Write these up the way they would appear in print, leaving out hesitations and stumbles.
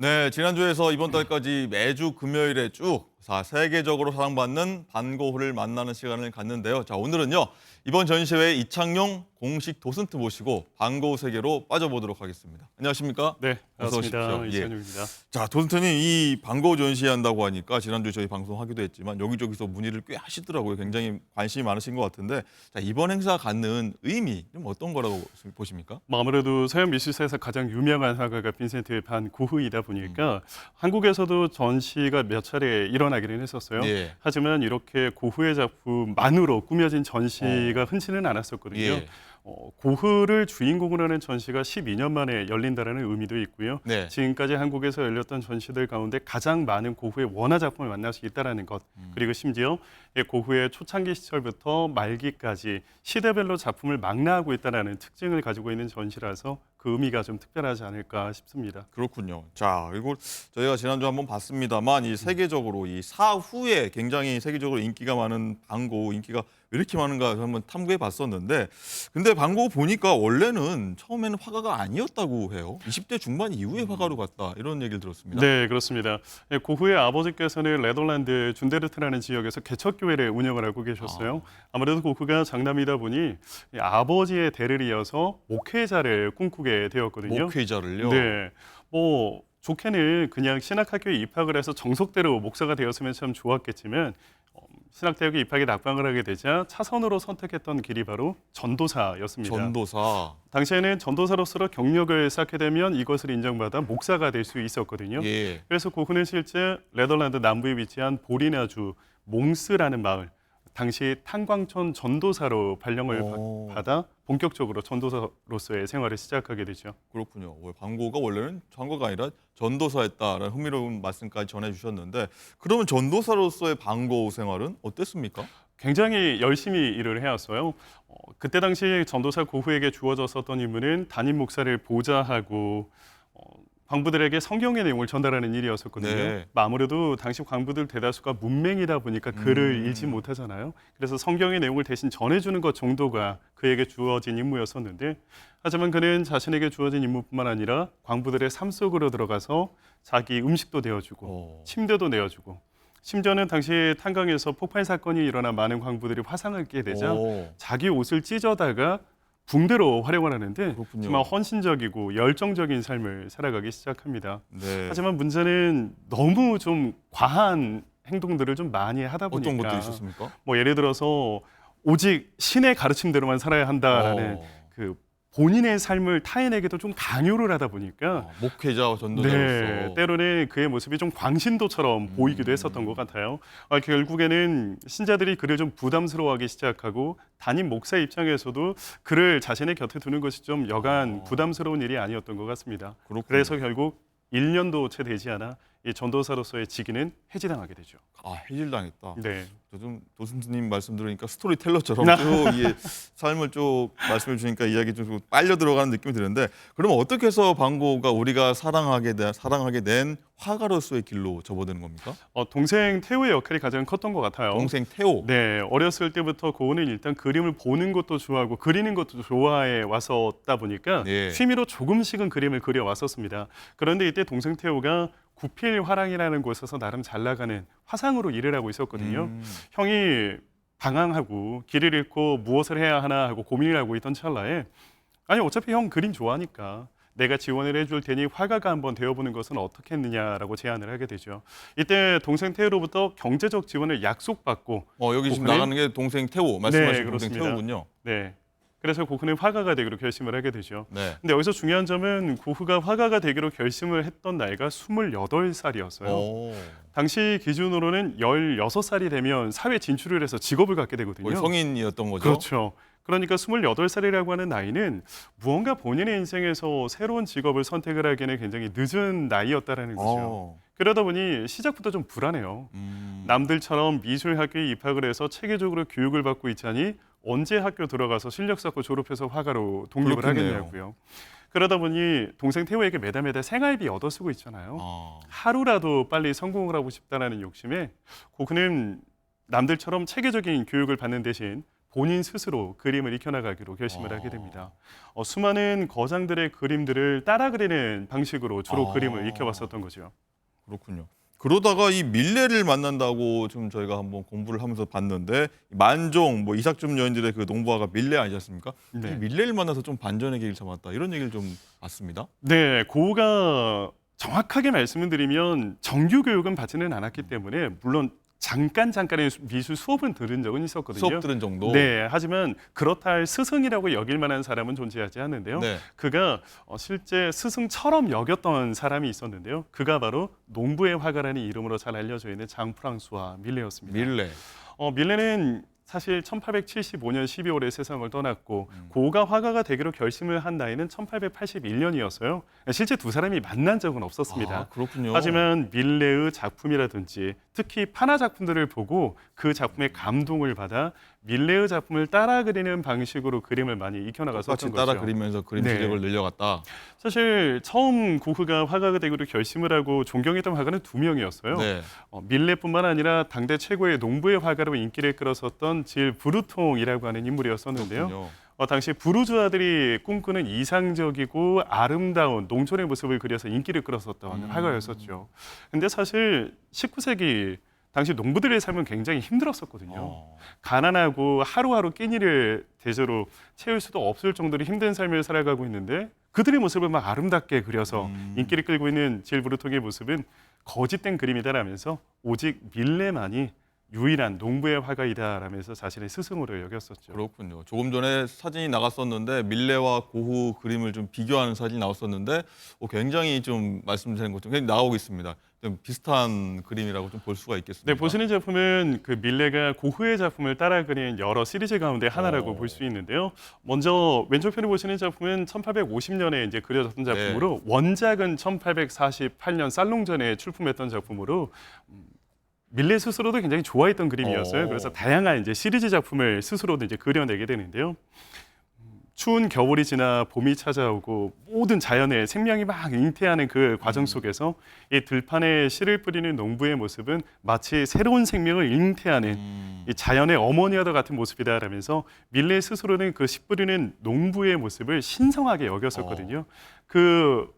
네, 지난주에서 이번 달까지 매주 금요일에 쭉 세계적으로 사랑받는 반고흐를 만나는 시간을 갖는데요. 자, 오늘은요. 이번 전시회 이창용 공식 도슨트 모시고 반고흐 세계로 빠져보도록 하겠습니다. 안녕하십니까? 네, 어서 반갑습니다. 오십시오. 예. 이찬용입니다. 자, 도슨트님 이 반고흐 전시한다고 하니까 지난주에 저희 방송하기도 했지만 여기저기서 문의를 꽤 하시더라고요. 굉장히 관심이 많으신 것 같은데 자, 이번 행사 갖는 의미 좀 어떤 거라고 보십니까? 뭐 아무래도 서양 미술사에서 가장 유명한 화가가 빈센트 반 고흐이다 보니까 한국에서도 전시가 몇 차례 일어나기는 했었어요. 예. 하지만 이렇게 고흐의 작품만으로 꾸며진 전시가 흔치는 않았었거든요. 예. 고흐를 주인공으로 하는 전시가 12년 만에 열린다는 의미도 있고요. 네. 지금까지 한국에서 열렸던 전시들 가운데 가장 많은 고흐의 원화 작품을 만날 수 있다는 것, 그리고 심지어 고흐의 초창기 시절부터 말기까지 시대별로 작품을 망라하고 있다는 특징을 가지고 있는 전시라서 그 의미가 좀 특별하지 않을까 싶습니다. 그렇군요. 자, 그리고 저희가 지난주 한번 봤습니다만 이 세계적으로 이 사후에 굉장히 세계적으로 인기가 많은 반고흐 인기가 왜 이렇게 많은가 한번 탐구해 봤었는데 근데 반고흐 보니까 원래는 처음에는 화가가 아니었다고 해요. 20대 중반 이후에 화가로 갔다 이런 얘기를 들었습니다. 네, 그렇습니다. 고흐의 아버지께서는 네덜란드 준데르트라는 지역에서 개척교회를 운영을 하고 계셨어요. 아무래도 고흐가 장남이다 보니 이 아버지의 대를 이어서 목회자를 꿈꾸게 되었거든요. 목회자를요. 네, 뭐 좋게는 그냥 신학학교에 입학을 해서 정석대로 목사가 되었으면 참 좋았겠지만 신학대학에 입학에 낙방을 하게 되자 차선으로 선택했던 길이 바로 전도사였습니다. 전도사. 당시에는 전도사로서 경력을 쌓게 되면 이것을 인정받아 목사가 될 수 있었거든요. 예. 그래서 고흐는 실제 네덜란드 남부에 위치한 보리나주 몽스라는 마을, 당시 탄광촌 전도사로 발령을 받아 본격적으로 전도사로서의 생활을 시작하게 되죠. 그렇군요. 반고흐가 원래는 창고가 아니라 전도사였다라는 흥미로운 말씀까지 전해주셨는데 그러면 전도사로서의 반고흐 생활은 어땠습니까? 굉장히 열심히 일을 해왔어요. 그때 당시 전도사 고흐에게 주어졌었던 임무는 담임 목사를 보좌하고 광부들에게 성경의 내용을 전달하는 일이었었거든요. 네. 아무래도 당시 광부들 대다수가 문맹이다 보니까 글을 읽지 못하잖아요. 그래서 성경의 내용을 대신 전해주는 것 정도가 그에게 주어진 임무였었는데 하지만 그는 자신에게 주어진 임무뿐만 아니라 광부들의 삶 속으로 들어가서 자기 음식도 내어주고 침대도 내어주고 심지어는 당시 탄광에서 폭발 사건이 일어나 많은 광부들이 화상을 입게 되자 자기 옷을 찢어다가 붕대로 활용을 하는데 그렇군요. 정말 헌신적이고 열정적인 삶을 살아가기 시작합니다. 네. 하지만 문제는 너무 좀 과한 행동들을 좀 많이 하다 보니까 어떤 것들이 있었습니까? 뭐 예를 들어서 오직 신의 가르침대로만 살아야 한다라는 그 본인의 삶을 타인에게도 좀 강요를 하다 보니까 목회자와 전도자로서. 네, 때로는 그의 모습이 좀 광신도처럼 보이기도 했었던 것 같아요. 결국에는 신자들이 그를 좀 부담스러워하기 시작하고 담임 목사 입장에서도 그를 자신의 곁에 두는 것이 좀 여간 부담스러운 일이 아니었던 것 같습니다. 그렇군요. 그래서 결국 1년도 채 되지 않아 이 전도사로서의 직위는 해지당하게 되죠. 해질당했다. 네. 좀 도슨트님 말씀 들으니까 스토리텔러처럼 쭉 이 삶을 쭉 말씀해 주니까 이야기 좀 빨려 들어가는 느낌이 드는데 그러면 어떻게 해서 반고흐가 우리가 사랑하게 된 화가로서의 길로 접어드는 겁니까? 동생 태호의 역할이 가장 컸던 것 같아요. 동생 태호. 네, 어렸을 때부터 고흐는 일단 그림을 보는 것도 좋아하고 그리는 것도 좋아해 왔었다 보니까 예. 취미로 조금씩은 그림을 그려 왔었습니다. 그런데 이때 동생 태호가 구필화랑이라는 곳에서 나름 잘 나가는 화상으로 일을 하고 있었거든요. 형이 방황하고 길을 잃고 무엇을 해야 하나 하고 고민을 하고 있던 찰나에 아니 어차피 형 그림 좋아하니까 내가 지원을 해줄 테니 화가가 한번 되어보는 것은 어떻겠느냐라고 제안을 하게 되죠. 이때 동생 태호로부터 경제적 지원을 약속받고 여기 지금 고흐는- 나가는 게 동생 태호 말씀하신 동생 그렇습니다. 태호군요. 네. 그래서 고흐는 화가가 되기로 결심을 하게 되죠. 네. 근데 여기서 중요한 점은 고흐가 화가가 되기로 결심을 했던 나이가 28살이었어요. 당시 기준으로는 16살이 되면 사회 진출을 해서 직업을 갖게 되거든요. 거의 성인이었던 거죠. 그렇죠. 그러니까 28살이라고 하는 나이는 무언가 본인의 인생에서 새로운 직업을 선택을 하기에는 굉장히 늦은 나이였다라는 거죠. 그러다 보니 시작부터 좀 불안해요. 남들처럼 미술학교에 입학을 해서 체계적으로 교육을 받고 있자니 언제 학교 들어가서 실력 쌓고 졸업해서 화가로 독립을 그렇겠네요. 하겠냐고요. 그러다 보니 동생 태호에게 매달 생활비 얻어쓰고 있잖아요. 하루라도 빨리 성공을 하고 싶다라는 욕심에 고흐는 남들처럼 체계적인 교육을 받는 대신 본인 스스로 그림을 익혀나가기로 결심을 하게 됩니다. 수많은 거장들의 그림들을 따라 그리는 방식으로 주로 그림을 익혀왔었던 거죠. 그렇군요. 그러다가 이 밀레를 만난다고 좀 저희가 한번 공부를 하면서 봤는데 만종, 뭐 이삭좀 여인들의 그 농부화가 밀레 아니지 않습니까? 네. 이 밀레를 만나서 좀 반전의 계기를 잡았다 이런 얘기를 좀 봤습니다. 네, 고우가 정확하게 말씀을 드리면 정규 교육은 받지는 않았기 때문에 물론 잠깐의 미술 수업은 들은 적은 있었거든요. 수업 들은 정도. 네, 하지만 그렇다 할 스승이라고 여길 만한 사람은 존재하지 않는데요. 네. 그가 실제 스승처럼 여겼던 사람이 있었는데요. 그가 바로 농부의 화가라는 이름으로 잘 알려져 있는 장 프랑수와 밀레였습니다. 밀레. 밀레는 사실 1875년 12월에 세상을 떠났고 고가 화가가 되기로 결심을 한 나이는 1881년이었어요. 실제 두 사람이 만난 적은 없었습니다. 아, 그렇군요. 하지만 밀레의 작품이라든지 특히 파나 작품들을 보고 그 작품에 감동을 받아 밀레의 작품을 따라 그리는 방식으로 그림을 많이 익혀나갔었던 똑같이 거죠. 따라 그리면서 그림 네. 실력을 늘려갔다. 사실 처음 고흐가 화가가 되기로 결심을 하고 존경했던 화가는 두 명이었어요. 네. 밀레뿐만 아니라 당대 최고의 농부의 화가로 인기를 끌었었던 질 브루통이라고 하는 인물이었었는데요. 그렇군요. 당시 부르주아들이 꿈꾸는 이상적이고 아름다운 농촌의 모습을 그려서 인기를 끌었었던 화가였었죠. 근데 사실 19세기 당시 농부들의 삶은 굉장히 힘들었었거든요. 가난하고 하루하루 끼니를 대저로 채울 수도 없을 정도로 힘든 삶을 살아가고 있는데 그들의 모습을 막 아름답게 그려서 인기를 끌고 있는 질 브루통의 모습은 거짓된 그림이다라면서 오직 밀레만이 유일한 농부의 화가이다라면서 자신의 스승으로 여겼었죠. 그렇군요. 조금 전에 사진이 나갔었는데 밀레와 고흐 그림을 좀 비교하는 사진이 나왔었는데 굉장히 좀 말씀드린 것처럼 굉장히 나오고 있습니다. 좀 비슷한 그림이라고 좀 볼 수가 있겠습니다. 네, 보시는 작품은 그 밀레가 고흐의 작품을 따라 그린 여러 시리즈 가운데 하나라고 볼 수 있는데요. 먼저 왼쪽편에 보시는 작품은 1850년에 이제 그려졌던 작품으로 원작은 1848년 살롱전에 출품했던 작품으로 밀레 스스로도 굉장히 좋아했던 그림이었어요. 그래서 다양한 이제 시리즈 작품을 스스로도 이제 그려내게 되는데요. 추운 겨울이 지나 봄이 찾아오고 모든 자연의 생명이 막 잉태하는 그 과정 속에서 이 들판에 씨를 뿌리는 농부의 모습은 마치 새로운 생명을 잉태하는 이 자연의 어머니와 같은 모습이다라면서 밀레 스스로는 그 씨 뿌리는 농부의 모습을 신성하게 여겼었거든요. 그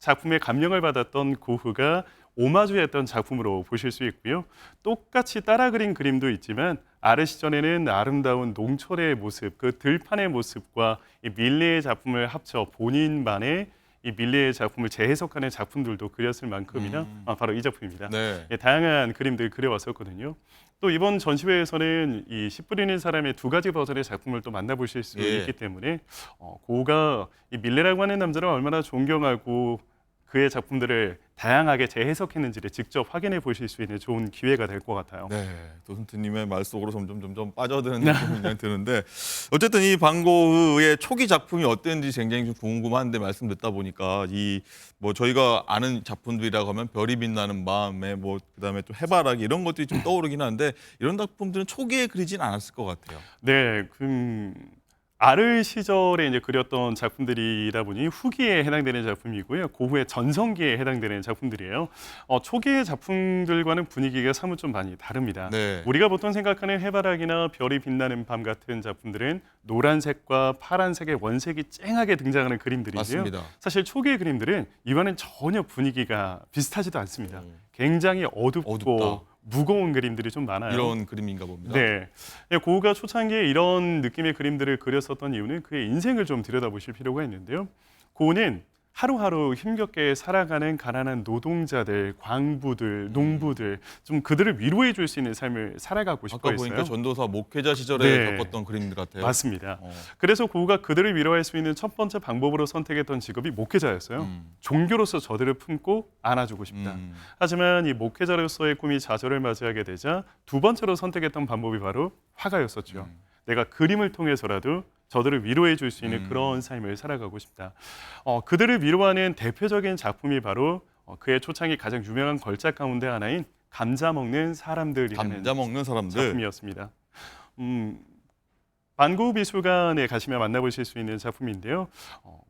작품에 감명을 받았던 고흐가 오마주했던 작품으로 보실 수 있고요. 똑같이 따라 그린 그림도 있지만 아르 시전에는 아름다운 농촌의 모습, 그 들판의 모습과 이 밀레의 작품을 합쳐 본인만의 이 밀레의 작품을 재해석하는 작품들도 그렸을 만큼이나 바로 이 작품입니다. 네. 예, 다양한 그림들 그려왔었거든요. 또 이번 전시회에서는 이 씨 뿌리는 사람의 두 가지 버전의 작품을 또 만나보실 수 있기 때문에 고가 이 밀레라고 하는 남자를 얼마나 존경하고 그의 작품들을 다양하게 재해석했는지를 직접 확인해 보실 수 있는 좋은 기회가 될 것 같아요. 네, 도슨트님의 말 속으로 점점 빠져드는 느낌이 드는데 어쨌든 이 반 고흐의 초기 작품이 어땠는지 굉장히 좀 궁금한데 말씀 듣다 보니까 이 뭐 저희가 아는 작품들이라고 하면 별이 빛나는 밤에 뭐 그다음에 또 해바라기 이런 것들이 좀 떠오르긴 한데 이런 작품들은 초기에 그리진 않았을 것 같아요. 네, 아르 시절에 이제 그렸던 작품들이다 보니 후기에 해당되는 작품이고요. 고흐의 전성기에 해당되는 작품들이에요. 초기의 작품들과는 분위기가 사뭇 좀 많이 다릅니다. 네. 우리가 보통 생각하는 해바라기나 별이 빛나는 밤 같은 작품들은 노란색과 파란색의 원색이 쨍하게 등장하는 그림들이지요. 맞습니다. 사실 초기의 그림들은 이와는 전혀 분위기가 비슷하지도 않습니다. 굉장히 어둡고 어둡다. 무거운 그림들이 좀 많아요. 이런 그림인가 봅니다. 네, 고흐가 초창기에 이런 느낌의 그림들을 그렸었던 이유는 그의 인생을 좀 들여다보실 필요가 있는데요. 고흐는 하루하루 힘겹게 살아가는 가난한 노동자들, 광부들, 농부들 좀 그들을 위로해 줄 수 있는 삶을 살아가고 싶어 아까 했어요. 보니까 전도사 목회자 시절에 네. 겪었던 그림들 같아요. 맞습니다. 그래서 고흐가 그들을 위로할 수 있는 첫 번째 방법으로 선택했던 직업이 목회자였어요. 종교로서 저들을 품고 안아주고 싶다. 하지만 이 목회자로서의 꿈이 좌절을 맞이하게 되자 두 번째로 선택했던 방법이 바로 화가였었죠. 내가 그림을 통해서라도 저들을 위로해 줄 수 있는 그런 삶을 살아가고 싶다. 그들을 위로하는 대표적인 작품이 바로 그의 초창기 가장 유명한 걸작 가운데 하나인 감자 먹는 사람들이라는 감자 먹는 사람들. 작품이었습니다. 반고흐 미술관에 가시면 만나보실 수 있는 작품인데요.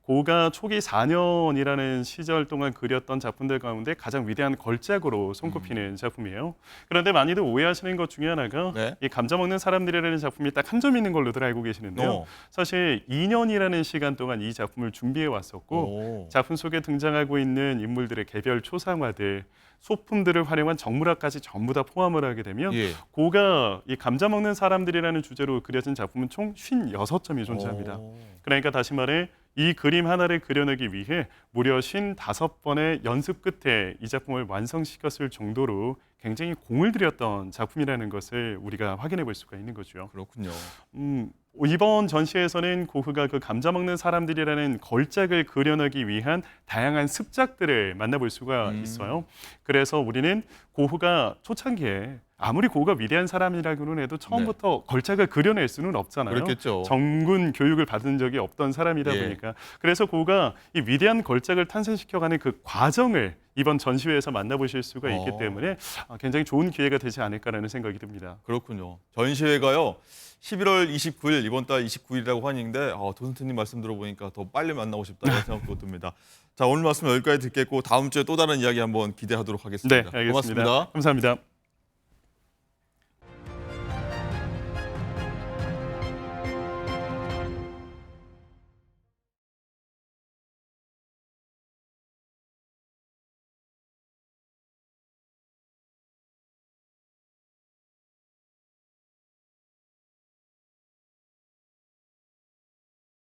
고흐가 초기 4년이라는 시절 동안 그렸던 작품들 가운데 가장 위대한 걸작으로 손꼽히는 작품이에요. 그런데 많이들 오해하시는 것 중에 하나가 네. 이 감자 먹는 사람들이라는 작품이 딱 한 점 있는 걸로들 알고 계시는데요. 어. 사실 2년이라는 시간 동안 이 작품을 준비해 왔었고 오. 작품 속에 등장하고 있는 인물들의 개별 초상화들, 소품들을 활용한 정물화까지 전부 다 포함을 하게 되면 예. 고가 이 감자 먹는 사람들이라는 주제로 그려진 작품은 총 56점이 존재합니다. 오. 그러니까 다시 말해 이 그림 하나를 그려내기 위해 무려 55번의 연습 끝에 이 작품을 완성시켰을 정도로 굉장히 공을 들였던 작품이라는 것을 우리가 확인해 볼 수가 있는 거죠. 그렇군요. 이번 전시에서는 고흐가 그 감자 먹는 사람들이라는 걸작을 그려내기 위한 다양한 습작들을 만나볼 수가 있어요. 그래서 우리는 고흐가 초창기에 아무리 고흐가 위대한 사람이라고는 해도 처음부터 걸작을 그려낼 수는 없잖아요. 그렇겠죠. 정군 교육을 받은 적이 없던 사람이다 예. 보니까 그래서 고흐가 이 위대한 걸작을 탄생시켜가는 그 과정을 이번 전시회에서 만나보실 수가 있기 때문에 굉장히 좋은 기회가 되지 않을까라는 생각이 듭니다. 그렇군요. 전시회가요. 11월 29일 이번 달 29일이라고 하는데 도슨트님 말씀 들어보니까 더 빨리 만나고 싶다는 생각도 듭니다. 자, 오늘 말씀 여기까지 듣겠고 다음 주에 또 다른 이야기 한번 기대하도록 네, 하겠습니다. 알겠습니다. 고맙습니다. 감사합니다.